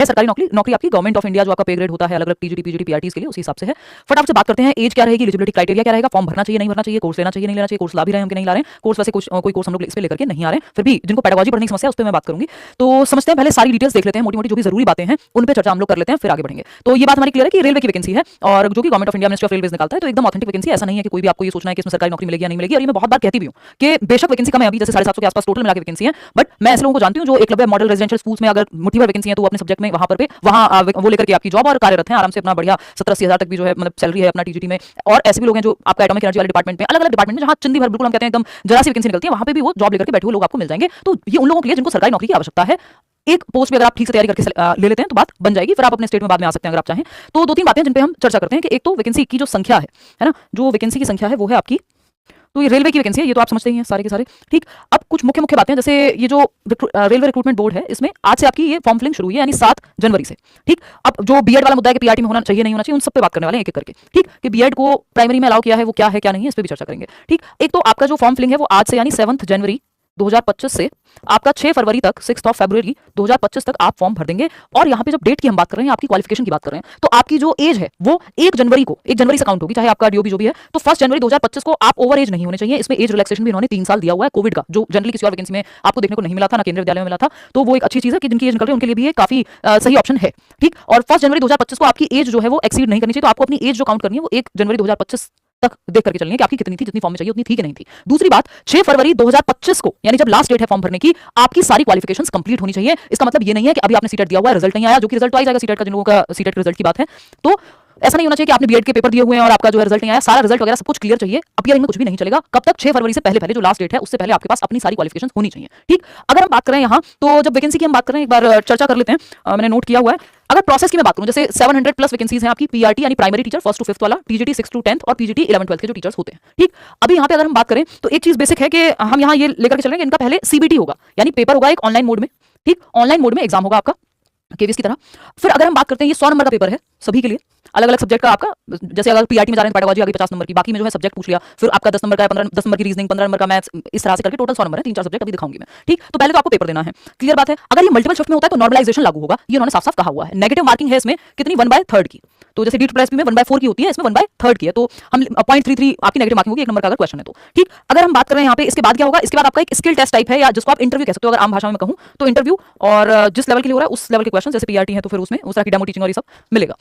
है सरकारी नौकरी नौकरी आपकी गवर्नमेंट ऑफ इंडिया जो आपका पे ग्रेड होता है अलग अलग टीजीटी पीजीटी पीआरटीज के लिए उसी हिसाब से है। फटाफट से बात करते हैं एज क्या रहेगी, एलिजिबिलिटी क्राइटेरिया क्या रहेगा, फॉर्म भरना चाहिए नहीं भरना चाहिए, कोर्स लेना चाहिए नहीं लेना चाहिए, कोर्स ला भी रहे हैं हम कि नहीं ला रहे हैं, कोर्स वैसे कोई कोर्स हम लोग इस पे लेकर के नहीं आ रहे हैं, फिर भी जिनको पेडागोजी पढ़ने की समस्या है उस पर मैं बात करूंगी। तो समझते हैं पहले सारी डिटेल्स देख लेते हैं, मोटी मोटी जो भी जरूरी बातें हैं उन पर चर्चा हम लोग कर लेते हैं, फिर आगे बढ़ेंगे। तो ये बात हमारी क्लियर है कि रेलवे की वैकेंसी है और जो कि government of India ministry of railways निकालता है, तो एकदम ऑथेंटिक वैकेंसी, ऐसा नहीं है कि कोई भी आपको ये सोचना है कि इसमें सरकारी नौकरी मिलेगी या नहीं मिलेगी। और ये मैं बहुत बार कहती भी हूँ कि बेशक वैकेंसी कम है, अभी जैसे 750 के आसपास टोटल मिला के वैकेंसी है, बट मैं ऐसे लोगों को जानती हूँ जो एकलव्य मॉडल रेजिडेंशियल स्कूल्स में अगर मुट्ठी भर वैकेंसी है तो वो अपने सब्जेक्ट में वहां वो लेकर के आपकी जॉब और कार्यरत हैं आराम से, अपना बढ़िया 70-80 हज़ार तक भी जो है मतलब सैलरी है अपना टीजीटी में। और ऐसे भी लोग हैं जो आपका एटॉमिक एनर्जी वाले डिपार्टमेंट में, अलग अलग डिपार्टमेंट में जहां चिंदी भर बिल्कुल हम कहते हैं एकदम जरा सी वैकेंसी निकलती है, वहां पे भी वो जॉब लेकर के बैठे हुए लोग आपको मिल जाएंगे। तो ये उन लोगों के लिए जिनको सरकारी नौकरी की आवश्यकता है, एक पोस्ट भी अगर आप ठीक से तैयारी करके ले लेते हैं तो बात बन जाएगी, फिर आप अपने स्टेट में बाद में आ सकते हैं अगर आप चाहें। तो 2-3 बातें जिन पे हम चर्चा करते हैं कि एक तो वैकेंसी की जो संख्या है ना, जो वैकेंसी की संख्या है वो है आपकी, तो ये रेलवे की वैकेंसी है, ये तो आप समझते ही हैं सारे के सारे, ठीक। अब कुछ मुख्य मुख्य बातें, जैसे ये जो रेलवे रिक्रूटमेंट बोर्ड है इसमें आज से आपकी ये फॉर्म फिलिंग शुरू हुई है, यानी 7 जनवरी से, ठीक। अब जो बीएड वाला मुद्दा है कि पीआरटी में होना चाहिए नहीं होना चाहिए, उन सब पे बात करने वाले हैं एक एक करके, ठीक। कि बीएड को प्राइमरी में अलाउ किया है वो क्या है क्या नहीं है, इस पर भी चर्चा करेंगे, ठीक। एक तो आपका जो फॉर्म फिलिंग है वो आज से यानी 7 जनवरी 2025 से आपका 6 फरवरी तक 6 फरवरी 2025 तक आप फॉर्म भर देंगे। और यहाँ पे जब डेट की हम बात कर रहे हैं, आपकी क्वालिफिकेशन की बात कर रहे हैं, तो आपकी जो एज है वो 1 जनवरी से काउंट होगी, चाहे आपका डीओबी जो भी है। तो 1 जनवरी 2025 को आप ओवर एज नहीं होने चाहिए। इसमें एज रिलैक्सेशन भी इन्होंने 3 साल दिया हुआ है कोविड का, जो जनरली किसी और वैकेंसी में आपको देखने को नहीं मिला था, ना केंद्रीय विद्यालय में मिला था। तो वो एक अच्छी चीज है कि जिनकी एज निकल रही है उनके लिए भी ये काफी सही ऑप्शन है, ठीक। और 1 जनवरी 2025 को आपकी एज जो है वो एक्सीड नहीं करनी चाहिए, तो आपको अपनी एज जो काउंट करनी है वो 1 जनवरी 2025 तक देख करके चलनी है कि आपकी कितनी थी, जितनी फॉर्म में चाहिए उतनी थी कि नहीं थी। दूसरी बात, 6 फरवरी 2025 को यानी जब लास्ट डेट है फॉर्म भरने की, आपकी सारी क्वालिफिकेशंस कंप्लीट होनी चाहिए। इसका मतलब ये नहीं है कि अभी आपने सीटेट दिया हुआ है, रिजल्ट नहीं आया, जो कि रिजल्ट तो आ जाएगा सीटेट का, जिन लोगों का सीटेट रिजल्ट की बात है। तो ऐसा नहीं होना चाहिए कि आपने बीएड के पेपर दिए हुए हैं और आपका जो है रिजल्ट नहीं आया, सारा रिजल्ट वगैरह सब कुछ क्लियर चाहिए। अपीयरिंग में कुछ भी नहीं चलेगा। कब तक? 6 फरवरी से पहले पहले जो लास्ट डेट है उससे पहले आपके पास अपनी सारी क्वालिफिकेशंस होनी चाहिए, ठीक। अगर हम बात करें यहाँ, तो जब वैकेंसी की हम बात करें एक बार चर्चा कर लेते हैं, मैंने नोट किया हुआ है। अगर प्रोसेस की मैं बात करूं, जैसे 700 प्लस वैकेंसीज हैं आपकी पीआरटी यानी primary teacher 1st to 5th वाला, टीजीटी 6 to 10th और पीजीटी 11-12 के जो टीचर्स होते हैं, ठीक। अभी यहाँ पे अगर हम बात करें तो एक चीज बेसिक है कि हम यहाँ ये लेकर के चल रहे हैं कि इनका पहले सीबीटी होगा, यानी पेपर होगा एक ऑनलाइन मोड में, ठीक। ऑनलाइन मोड में एग्जाम होगा आपका केवीएस की तरह। फिर अगर हम बात करते हैं, ये 100 नंबर का पेपर है सभी के लिए, अलग अलग सब्जेक्ट का आपका, जैसे अगर पीआरटी में जा रहे हैं पेडागोजी आ गई 50 नंबर की, बाकी में जो है सब्जेक्ट पूछ लिया, फिर आपका 10 नंबर का 10 नंबर की रीजनिंग, 15 नंबर का मैथ्स, इस तरह से करके टोटल 100 नंबर है, 3-4 सब्जेक्ट अभी दिखाऊंगी मैं, ठीक। तो पहले तो आपको पेपर देना है, क्लियर बात है। अगर ये मल्टीपल शिफ्ट में होता है तो नॉर्मलाइजेशन लागू होगा, ये उन्होंने साफ साफ कहा हुआ है। नेगेटिव मार्किंग है इसमें कितनी, 1/3 की, तो जैसे डी प्लस में 1/4 की होती है, इसमें 1/3 की है, तो हम 0.33 आपकी नेगेटिव मार्किंग होगी एक नंबर का अगर क्वेश्चन है तो, ठीक। अगर हम बात कर रहे हैं यहाँ पे, इसके बाद क्या होगा, इसके बाद आपका एक स्किल टेस्ट टाइप है, या जिसको आप इंटरव्यू कह सकते हो अगर आम भाषा में कहूँ तो इंटरव्यू, और जिस लेवल के लिए हो रहा है उस लेवल के क्वेश्चन, जैसे पीआरटी है तो फिर उसमें उस तरह की डेमो टीचिंग और ये सब मिलेगा।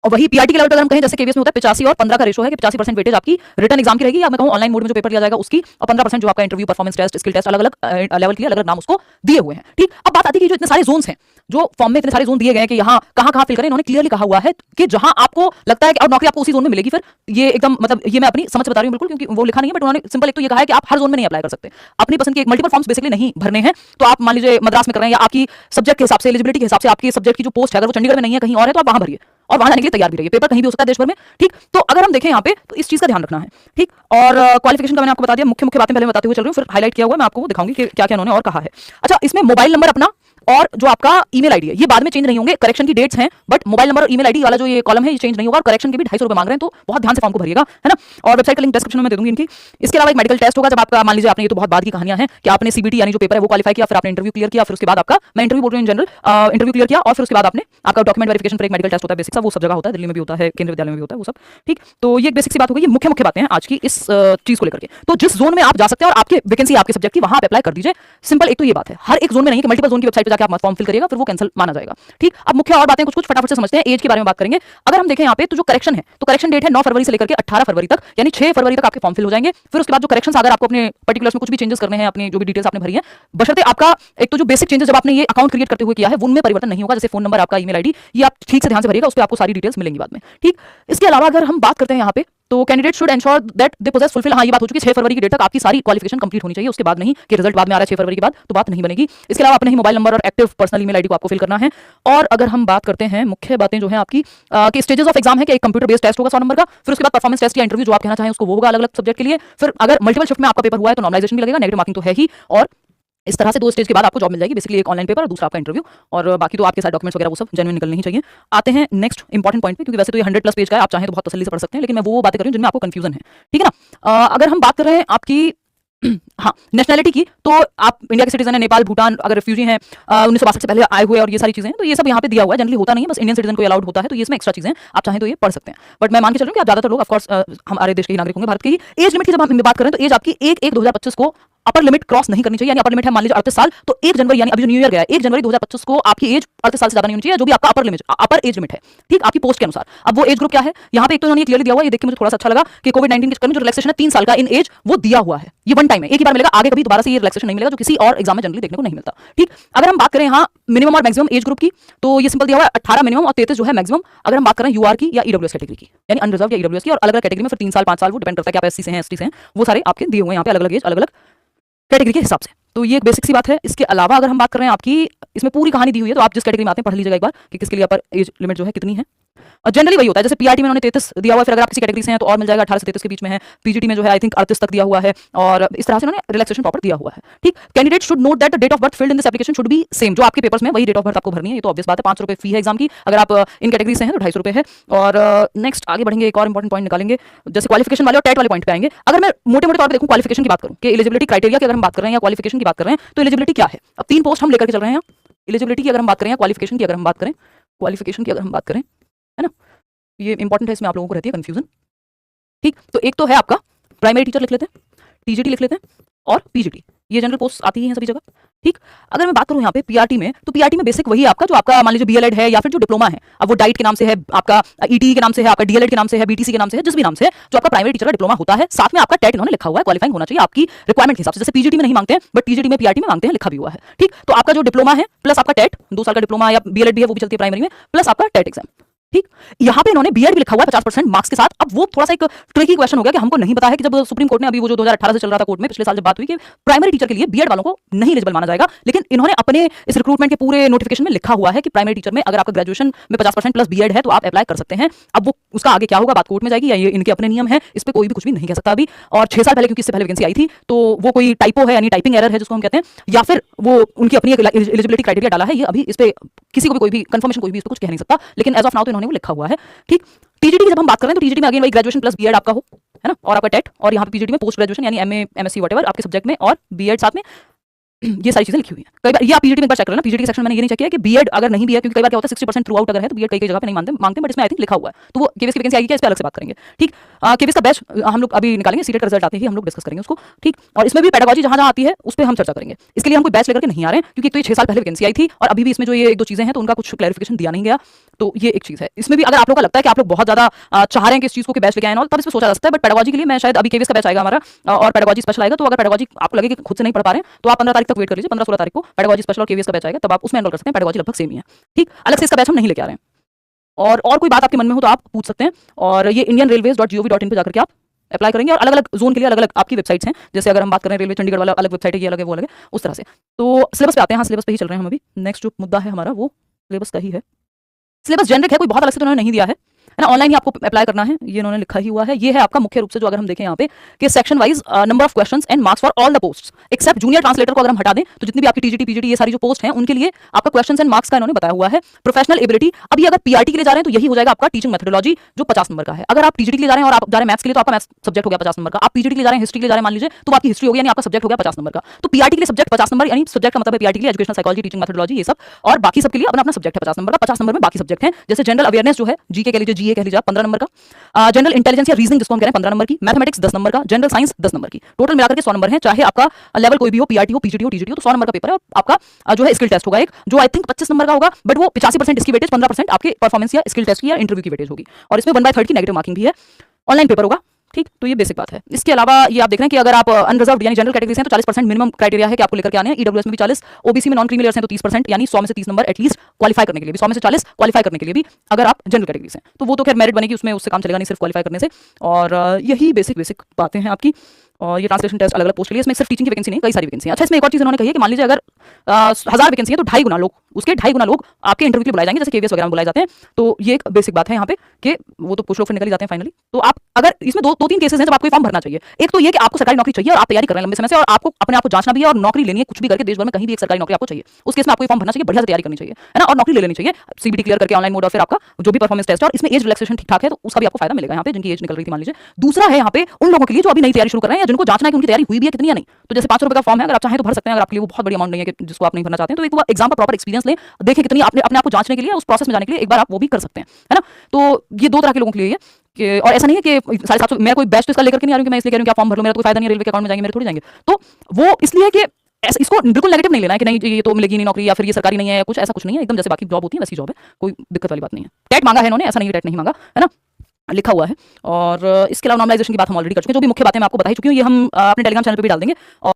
और वही पीआरटी के लेवल पर अगर हम कहें, जैसे केवीएस में होता है 85 और 15 का रेशो है कि 85% वेटेज आपकी रिटर्न एग्जाम की रहेगी, या मैं कहूं ऑनलाइन मोड में जो पेपर दिया जाएगा उसकी, और 15% जो आपका interview, performance test, skill test, अलग अलग लेवल के लिए अलग अलग नाम उसको दिए हुए हैं, ठीक। अब बात आती है कि जो इतने सारे जोन्स हैं, जो फॉर्म में इतने सारे जोन दिए गए हैं कि यहाँ कहाँ फिल करें, इन्होंने क्लियरली कहा हुआ है कि जहां आपको लगता है कि और नौकरी आपको उसी जोन में मिलेगी, फिर ये एकदम मतलब ये मैं अपनी समझ से बता रही हूँ बिल्कुल, क्योंकि वो लिखा नहीं है, बट उन्होंने सिंपल एक तो ये कहा है कि आप हर जोन में नहीं अप्लाई कर सकते, अपनी पसंद के मल्टीपल फॉर्म्स बेसिकली नहीं भरने हैं। तो आप मान लीजिए मद्रास में कर रहे हैं, या आपकी सब्जेक्ट के हिसाब से, एलिजिबिलिटी के हिसाब से आपकी सब्जेक्ट की जो पोस्ट है अगर वो चंडीगढ़ में नहीं है कहीं और है, तो आप वहां भरिए और वहां जाने के लिए तैयार भी रहिए, पेपर कहीं भी हो सकता है देश भर में, ठीक। तो अगर हम देखें यहाँ पे तो इस चीज का ध्यान रखना है, ठीक। और क्वालिफिकेशन का मैंने आपको बता दिया, मुख्य मुख्य बातें पहले बताते हुए चल रही हूँ, फिर हाईलाइट किया हुआ मैं आपको दिखाऊंगी कि क्या क्या उन्होंने और कहा है। अच्छा, इसमें मोबाइल नंबर अपना और जो आपका ईमेल आईडी है ये बाद में चेंज नहीं होंगे, करेक्शन की डेट्स हैं, बट मोबाइल नंबर और ईमेल आईडी वाला जो ये कॉलम है ये चेंज नहीं होगा, और करेक्शन के भी 250 रुपए मांग रहे हैं, तो बहुत ध्यान से फॉर्म को भरिएगा, है ना। और वेबसाइट का लिंक डिस्क्रिप्शन में दे दूंगी इनकी। इसके अलावा एक मेडिकल टेस्ट होगा, जब आपका मान लीजिए आपने, ये तो बहुत बाद की कहानियां हैं कि आपने सीबीटी यानी जो पेपर है वो क्वालिफाई किया, फिर आपने इंटरव्यू क्लियर किया, फिर उसके बाद आपका, मैं इंटरव्यू बोल रही हूं इन जनरल, इंटरव्यू क्लियर किया और फिर उसके बाद आपने आपका डॉक्यूमेंट वेरिफिकेशन पर एक मेडिकल टेस्ट होता है बेसिक सा, वो सब जगह होता है, दिल्ली में भी होता है, केंद्रीय विद्यालय में भी होता है वो सब, ठीक। तो ये एक बेसिक सी बात हो गई, ये मुख्य मुख्य बातें हैं आज की इस चीज को लेकर के। तो जिस जोन में आप जा सकते हैं और आपके वैकेंसी आपके सब्जेक्ट की, वहां आप अप्लाई कर दीजिए, सिंपल। एक तो ये बात है, हर एक जोन में नहीं कि मल्टीपल जोन की वेबसाइट पर जाकर आप फॉर्म फिल करिएगा फिर वो कैंसिल माना जाएगा, ठीक। अब मुख्य और बातें कुछ फटाफट से समझते हैं, एज के बारे में बात करेंगे। अगर हम देखें यहाँ पे तो जो करेक्शन है, तो करेक्शन डेट है 9 फरवरी से लेकर के 18 फरवरी तक, यानी 6 फरवरी तक आपके फॉर्म फिल हो जाएंगे। फिर उसके बाद जो करेक्शंस अगर आपको अपने पर्टिकुलर्स में कुछ भी चेंजेस करने हैं, अपनी जो भी डिटेल्स आपने भरी है, बशर्ते आपका एक तो जो बेसिक चेंजेस जब आपने ये अकाउंट क्रिएट करते हुए किया है उनमें परिवर्तन नहीं होगा, जैसे फोन नंबर, आपका ईमेल आईडी, ये आप ठीक से ध्यान से भरिएगा, उस पर आपको सारी डिटेल्स मिलेंगी बाद में, ठीक। इसके अलावा अगर हम बात करते हैं यहाँ पे, तो candidate should ensure that they possess fulfil, हाँ ये बात हो चुकी है 6 फरवरी की डेट तक आपकी सारी क्वालिफिकेशन कंप्लीट होनी चाहिए, उसके बाद नहीं कि रिजल्ट बाद में आ रहा है 6 फरवरी के बाद, तो बात नहीं बनेगी। इसके अलावा अपने ही मोबाइल नंबर और एक्टिव पर्सनल ईमेल आईडी को आपको फिल करना है। और अगर हम बात करते हैं मुख्य बातें जो है आपकी कि स्टेजेस ऑफ एग्जाम है कि एक कंप्यूटर बेस्ड टेस्ट होगा 100 नंबर का, फिर उसके बाद परफॉर्मेंस टेस्ट या इंटरव्यू जो आप कहना चाहें उसको वो होगा अलग अलग सब्जेक्ट के लिए। फिर अगर मल्टीपल शिफ्ट में आपका पेपर हुआ है तो नॉर्मलाइजेशन भी लगेगा, नेगेटिव मार्किंग तो है ही, और इस तरह से 2 स्टेज के बाद आपको जॉब मिल जाएगी, बेसिकली एक ऑनलाइन पेपर और दूसरा आपका इंटरव्यू, और बाकी तो आपके सारे डॉक्यूमेंट्स वगैरह वो सब जेन्युइन निकलने ही चाहिए। आते हैं नेक्स्ट इंपॉर्टेंट पॉइंट पे, क्योंकि वैसे तो ये 100+ पेज का है, आप चाहें तो बहुत तसल्ली से पढ़ सकते हैं, लेकिन मैं वो बातें कर रही हूं जिनमें आपको कंफ्यूजन है, ठीक है ना। अगर हम बात कर रहे हैं आपकी हाँ, नेशनैलिटी की तो आप इंडिया के सिटीजन हैं, नेपाल, भूटान अगर रिफ्यूजी हैं 1962 से पहले आए हुए और ये सारी चीज़ें हैं, तो ये सब यहाँ पे दिया हुआ है। जनरली होता नहीं है, बस इंडियन सिटीजन को अलाउड होता है, तो ये इसमें एक्स्ट्रा चीज़ें हैं, आप चाहें तो ये पढ़ सकते हैं। बट मैं मान के चल रही हूँ कि आप ज़्यादातर लोग ऑफ कोर्स हमारे देश के ही नागरिक होंगे, भारत के ही। एज लिमिट की जब हम बात करें तो एज आपकी 1/1/2025 को अपर लिमिट क्रॉस नहीं करनी चाहिए, यानी अपर लिमिट है मान लीजिए 38 साल, तो 1 जनवरी यानी अभी जो न्यू ईयर गया है 1 जनवरी 2025 को आपकी एज 38 साल से ज्यादा नहीं होनी चाहिए, जो भी आपका अपर एज लिमिट है, ठीक, आपकी पोस्ट के अनुसार। अब वो एज ग्रुप क्या है यहाँ पे एक तो उन्होंने क्लियरली दिया हुआ है, ये देख के मुझे थोड़ा सा अच्छा लगा कि कोविड-19 के चक्कर में जो रिलैक्सेशन है 3 साल का इन एज वो दिया हुआ है, ये वन टाइम है, एक ही बार मिलेगा, आगे कभी दोबारा से ये रिलैक्सेशन नहीं मिलेगा, जो किसी और एग्जाम में जनरली देखने को नहीं मिलता। ठीक, अगर हम बात करें यहाँ मिनिमम और मैक्सिमम एज ग्रुप की, तो ये सिंपल दिया हुआ है 18 मिनिमम और 33 जो है मैक्सिमम। अगर हम बात करें यूआर की या ईडब्ल्यूएस कैटेगरी की, यानी अनरिजर्व या ईडब्ल्यूएस की, और अलग अलग कैटेगरी में फिर 3 साल 5 साल वो डिपेंड करता है कि आप एससी से हैं एसटी से हैं, वो सारे आपके दिए हुए हैं यहाँ पे अलग अलग एज अलग अलग कैटेगरी के हिसाब से। तो ये एक बेसिक सी बात है। इसके अलावा अगर हम बात कर रहे हैं आपकी, इसमें पूरी कहानी दी हुई है, तो आप जिस कैटेगरी में आते हैं पढ़ लीजिएगा एक बार कि किसके लिए अपर एज लिमिट जो है कितनी है। और जनरली वही होता है, जैसे पीआरटी में उन्होंने 33 दिया हुआ है, फिर अगर आप किसी कैटेगरी से हैं तो और मिल जाएगा, 18 से 33 के बीच में है। पीजीटी में जो है आई थिंक 38 तक दिया हुआ है, और इस तरह से उन्होंने रिलैक्सेशन प्रॉपर दिया हुआ है। ठीक, candidate should note that the date of birth filled in this application should be same, जो आपके पेपर्स में वही डेट ऑफ बर्थ आपको भरनी है, ये तो ऑब्वियस बात है। 500 रुपये फी है एग्जाम की, अगर आप इन कैटेगरी से हैं तो 250 रुपये है। और नेक्स्ट आगे बढ़ेंगे, एक और इंपॉर्टेंट पॉइंट निकालेंगे, जैसे क्वालिफिकेशन वाले और टेट वाले पॉइंट पे आएंगे। अगर मैं मोटे मोटे तौर पर देखूं क्वालिफिकेशन की बात करूं कि एलिजिबिलिटी क्राइटेरिया की अगर हम बात कर रहे हैं या क्वालिफिकेशन की बात कर रहे हैं, तो एलिजिबिलिटी क्या है। अब 3 पोस्ट हम लेकर के चल रहे हैं, एलिजिबिलिटी की अगर हम बात करें या क्वालिफिकेशन की अगर हम बात करें, क्वालिफिकेशन की अगर हम बात करें, है ना, ये इंपॉर्टेंट है, इसमें आप लोगों को रहती है कंफ्यूजन। ठीक, तो एक तो है आपका प्राइमरी टीचर लिख लेते हैं, टीजीटी लिख लेते हैं, और पीजीटी, ये जनरल पोस्ट आती हैं सभी जगह। ठीक, अगर मैं बात करूं यहाँ पे पीआरटी में, तो पीआरटी में बेसिक वही है आपका, जो आपका मान लीजिए बीएलएड है या फिर जो डिप्लोमा है, अब वो डाइट के नाम से है, आपका ईटी के नाम से है, आपका डीएलएड के नाम से है, बीटीसी के नाम से है, जिस भी नाम से है, जो आपका प्राइमरी टीचर का डिप्लोमा होता है, साथ में आपका टेट इन्होंने लिखा हुआ है, क्वालिफाइंग होना चाहिए आपकी रिक्वायरमेंट के हिसाब से। जैसे पीजीटी में नहीं मांगते हैं, बट टीजीटी में पीआरटी में मांगते हैं, लिखा भी हुआ है। ठीक, तो आपका जो डिप्लोमा है प्लस आपका टेट, 2 साल का डिप्लोमा या बीएलएड भी है, वो भी चलती है प्राइमरी में, प्लस आपका टेट एग्जाम। ठीक, यहाँ पे इन्होंने बीएड भी लिखा हुआ है 50% मार्क्स के साथ। अब वो थोड़ा सा एक ट्रिकी क्वेश्चन हो गया कि हमको नहीं पता है कि जब सुप्रीम कोर्ट ने अभी वो जो 2018 से चल रहा था कोर्ट में, पिछले साल जब बात हुई कि प्राइमरी टीचर के लिए बीएड वालों को नहीं एलिजिबल माना जाएगा, लेकिन इन्होंने अपने इस रिक्रूटमेंट के पूरे नोटिफिकेशन में लिखा हुआ है कि प्राइमरी टीचर में अगर आपका ग्रेजुएशन में 50% प्लस बीएड है तो आप अप्लाई कर सकते हैं। अब वो उसका आगे क्या होगा, बात कोर्ट में जाएगी, या ये इनके अपने नियम है, इस पर कोई भी कुछ भी नहीं कह सकता अभी। और 6 साल पहले, क्योंकि इससे पहले वैकेंसी आई थी, तो वो कोई टाइपो है, यानी टाइपिंग एरर है जिसको हम कहते हैं, या फिर वो उनकी अपनी एक एलिजिबिलिटी क्राइटेरिया डाला है, ये अभी इस पे किसी को भी कोई भी कंफर्मेशन कोई भी इस पर कुछ कह नहीं सकता, लेकिन एज ऑफ नाउ तो इन्होंने वो लिखा हुआ है। ठीक, टीजीटी की जब हम बात कर रहे हैं तो टीजीटी में अगेन वही ग्रेजुएशन प्लस बीएड आपका हो, है ना, और आपका टेट, और यहाँ पे पीजीटी में पोस्ट ग्रेजुएशन यानी एमए एमएससी व्हाटएवर आपके सब्जेक्ट में, और बीएड साथ में, ये सारी चीजें लिखी हुई हैं। कई बार ये आप पीजीटी में एक बार चेक कर लेना, पीजीटी के सेक्शन में मैंने ये नहीं चेक किया कि बीएड अगर नहीं भी है, क्योंकि कई बार क्या होता है 60% थ्रू आउट अगर है तो बीएड कई जगह पे नहीं मांगते, बट इसमें आई थिंक लिखा हुआ है, तो वो केवीएस की वैकेंसी आएगी क्या, इस पे अलग से बात करेंगे। ठीक, केवीएस का बैच हम लोग अभी निकालेंगे, सीटेट का रिजल्ट आते ही हम लोग डिस्कस करेंगे उसको। ठीक, और इसमें भी पेडागोजी जहां जहां आती है उस पर हम चर्चा करेंगे। इसके लिए हम कोई बैच लेकर के नहीं आ रहे हैं, क्योंकि तो ये 6 साल पहले वैकेंसी आई थी, और अभी भी इसमें जो ये 1-2 चीजें हैं तो उनका कुछ क्लैरिफिकेशन दिया नहीं गया, तो ये एक चीज है। इसमें भी अगर आप लोग को लगता है कि आप लोग बहुत ज्यादा चाह रहे हैं कि इस चीज को बैच लेके आए, तब इसमें सोचा जा सकता है, बट पेडागोजी के लिए मैं शायद अभी केवीएस का बैच आएगा हमारा, और पेडागोजी स्पेशल आएगा, तो अगर पेडागोजी आपको लगे कि खुद से नहीं पढ़ पा रहे हैं तो आप 15 तारीख तक वेट कर लीजिए, 15-16 तारीख को पेडागोजी स्पेशल और केवीएस का बैच आएगा, तब आप उसमें एनरोल कर सकते हैं। पेडागोजी लगभग सेम ही है। ठीक, अलग से इसका बैच हम नहीं लेके आ रहे हैं। और कोई बात आपके मन में हो तो आप पूछ सकते हैं, और ये indianrailways.gov.in पे जाकर के आप अप्लाई करेंगे, और अलग अलग जोन के लिए अलग अलग आपकी वेबसाइट्स हैं, जैसे अगर हम बात करें रेलवे चंडीगढ़ वाला अलग वेबसाइट है, ये अलग है, वो अलग है, उस तरह से। तो सिलेबस पे आते हैं, हाँ सिलेबस पे ही चल रहे हैं हम अभी। नेक्स्ट जो मुद्दा है हमारा वो सिलेबस का ही है। सिलेबस जेनरिक है, कोई बहुत अलग से तो उन्होंने नहीं दिया है ना, ऑनलाइन ही आपको अप्लाई करना है, ये इन्होंने लिखा ही हुआ है। ये है आपका मुख्य रूप से जो अगर हम देखें यहाँ पे कि section wise number of questions and marks for all the posts except junior translator को अगर हम हटा दें तो जितनी भी आपकी टीजीटी पीजीटी ये सारी जो पोस्ट हैं उनके लिए आपका क्वेश्चंस एंड मार्क्स का इन्होंने बताया हुआ है। प्रोफेशनल एबिलिटी, अभी अगर पीआरटी के लिए जा रहे हैं तो यही हो जाएगा आपका टीचिंग मेथोडोलॉजी, जो 50 नंबर का है। अगर आप टीजीटी के लिए जा रहे हैं और आप जा रहे हैं मैथ्स के लिए तो आपका मैथ्स सब्जेक्ट हो गया 50 नंबर का। आप पीजीटी के लिए जा रहे हैं हिस्ट्री के लिए जा रहे हैं मान लीजिए, तो आपकी हिस्ट्री हो गया, यानी आपका सब्जेक्ट हो गया 50 नंबर का। तो पीआरटी के लिए सब्जेक्ट 50 नंबर, यानी सब्जेक्ट का मतलब है पीआरटी के लिए एजुकेशनल साइकोलॉजी, टीचिंग मेथोडोलॉजी, ये सब, और बाकी सबके लिए अपना अपना सब्जेक्ट है 50 नंबर का। 50 नंबर में बाकी सब्जेक्ट हैं, जैसे जनरल अवेयरनेस जो है, जीके कह लीजिए, जीए कह लीजिए, 15 नंबर का, जनरल इंटेलिजेंस या रीजनिंग जिसको हम कह रहे हैं 15 नंबर की, मैथमेटिक्स 10 नंबर का, जनरल साइंस 10 नंबर की, टोटल मिलाकर के 100 नंबर है। चाहे आपका लेवल कोई भी हो, पीआरटी हो, पीजीटी हो, टीजीटी हो, तो 100 नंबर का पेपर है। और आपका जो है स्किल टेस्ट होगा एक, जो आई थिंक 25 नंबर का होगा, बट वो 85% इसकी वेटेज, 15% आपके परफॉर्मेंस या स्किल टेस्ट की या इंटरव्यू की वेटेज होगी, और इसमें 1/3 की नेगेटिव मार्किंग भी है। ऑनलाइन पेपर होगा। ठीक, तो ये बेसिक बात है। इसके अलावा ये आप देख रहे हैं कि अगर आप अनरिजर्व्ड यानी जनरल कैटेगरी से हैं तो 40% मिनिमम क्राइटेरिया है कि आपको लेकर के आने हैं। ईडब्ल्यूएस में भी 40, ओबीसी में नॉन क्रीमी लेयर्स हैं तो 30%, यानी 100 में से 30 नंबर एटलीस्ट क्वालिफाई करने के लिए भी, 100 में से 40 क्वालिफाई करने के लिए भी अगर आप जनरल कैटेगरी से हैं तो वो तो खैर मेरिट बनेगी, उसमें उससे काम चलेगा नहीं सिर्फ क्वालिफाई करने से। और यही बेसिक बातें हैं आपकी। और ये ट्रांसलेशन टेस्ट अलग अलग पोस्ट के लिए, इसमें सिर्फ टीचिंग की वैकेंसी नहीं, कई सारी वैकेंसी है। अच्छा, इसमें एक और चीज़ उन्होंने कही है कि मान लीजिए अगर 1000 वैकेंसी है तो 2.5 गुना लोग, उसके 2.5 गुना लोग आपके इंटरव्यू के लिए बुलाए जाएंगे, जैसे केवीएस वगैरह में बुलाए जाते हैं। तो ये एक बेसिक बात है यहाँ पे कि वो तो कुछ लोग फिर निकल ही जाते हैं फाइनली। तो आप अगर इसमें दो तीन केसेस हैं जब आपको फॉर्म भरना चाहिए। एक तो ये कि आपको सरकारी नौकरी चाहिए और आप तैयारी कर रहे हैं लंबे समय से, और आपको अपने आप को जांचना भी है और नौकरी लेनी है, कुछ भी करके देश भर में कहीं भी एक सरकारी नौकरी आपको चाहिए, उस केस में आपको फॉर्म भरना चाहिए, बढ़िया से तैयारी करनी चाहिए, है ना, और नौकरी ले लेनी चाहिए, सीबीटी क्लियर करके ऑनलाइन मोड, और फिर आपका जो भी परफॉर्मेंस टेस्ट है, और इसमें एज रिलैक्सेशन ठीक ठाक है तो उसका भी आपको फायदा मिलेगा यहाँ पे, जिनकी एज निकल रही थी मान लीजिए। दूसरा है यहाँ पे उन लोगों के लिए जो अभी नई तैयारी शुरू कर रहे हैं या जिनको जांचना है कि उनकी तैयारी हुई भी है कितनी या नहीं। तो जैसे 500 रुपए का फॉर्म है, अगर आप चाहें तो भर सकते हैं, अगर आपके लिए वो बहुत बड़ी अमाउंट नहीं है कि जिसको आप नहीं भरना चाहते हैं, तो एक बार एग्जाम का प्रॉपर एक्सपीरियंस लें, देखें कितनी आपने अपने आप को जांचने के लिए, उस प्रोसेस में जाने के लिए एक बार आप वो भी कर सकते हैं, है ना। तो ये 2 तरह के लोगों के लिए है और ऐसा नहीं है कि 750 मैं कोई बैच तो इसका लेकर के नहीं आ रही हूँ कि मैं इसलिए कह रही हूँ कि आप फॉर्म भर लो, मेरा कोई फायदा नहीं है, रेलवे के अकाउंट में जाएंगे, मेरे थोड़ी जाएंगे। तो वो इसलिए कि इसको बिल्कुल नेगेटिव नहीं लेना है कि नहीं ये तो मिलेगी नहीं नौकरी या फिर ये सरकारी नहीं है, कुछ ऐसा कुछ नहीं है, एकदम जैसे बाकी जॉब होती है वैसी जॉब है, कोई दिक्कत वाली बात नहीं है। टेट मांगा है इन्होंने, ऐसा नहीं है टेट नहीं मांगा, है ना, लिखा हुआ है। और इसके अलावा नॉर्मलाइजेशन की बात हम ऑलरेडी कर चुके हैं, जो भी मुख्य बातें मैं आपको बता ही चुकी हूँ, ये हम अपने टेलीग्राम चैनल पे भी डाल देंगे। और